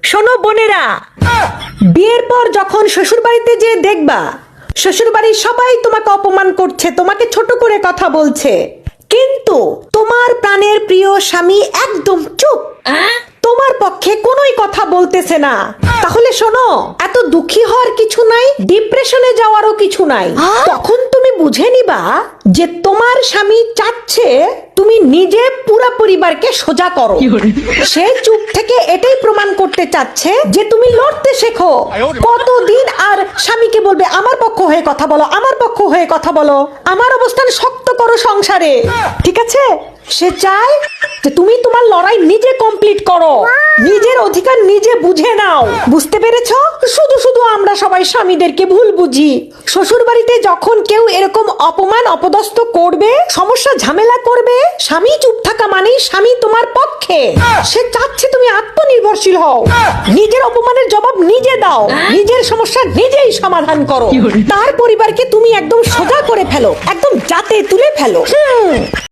শোনো বোনেরা, বিয়ের পর যখন শ্বশুর বাড়িতে যেয়ে দেখবা শ্বশুর বাড়ির সবাই তোমাকে অপমান করছে, তোমাকে ছোট করে কথা বলছে, কিন্তু তোমার প্রাণের প্রিয় স্বামী একদম চুপ, তোমার পক্ষে কোনোই কথা বলতেছে না, তাহলে শোনো, এত দুঃখী হওয়ার কিছু নাই, ডিপ্রেশনে যাওয়ারও কিছু নাই। তখন তুমি বুঝে নিবা যে তোমার স্বামী চাচ্ছে তুমি নিজে পুরো পরিবারকে সোজা করো। সে চুপ থেকে এটাই প্রমাণ করতে চাচ্ছে যে তুমি লড়তে শেখো। কতদিন আর স্বামীকে বলবে আমার পক্ষ হয়ে কথা বলো, আমার পক্ষ হয়ে কথা বলো, আমার অবস্থান শক্ত করো সংসারে, ঠিক আছে? সে চায় যে তুমি তোমার লড়াই নিজে কমপ্লিট করো, নিজের অধিকার নিজে বুঝে নাও। বুঝতে পেরেছো? শুধু শুধু আমরা সবাই স্বামীদেরকে ভুল বুঝি। শ্বশুর বাড়িতে যখন কেউ এরকম অপমান অপদস্থ করবে, সমস্যা ঝামেলা করবে, স্বামী চুপ থাকা মানেই স্বামী তোমার পক্ষে। সে চাচ্ছে তুমি আত্মনির্ভরশীল হও, নিজের অপমানের জবাব নিজে দাও, নিজের সমস্যা নিজেই সমাধান করো, তার পরিবারকে তুমি একদম সোজা করে ফেলো, একদম জাতে তুলে ফেলো।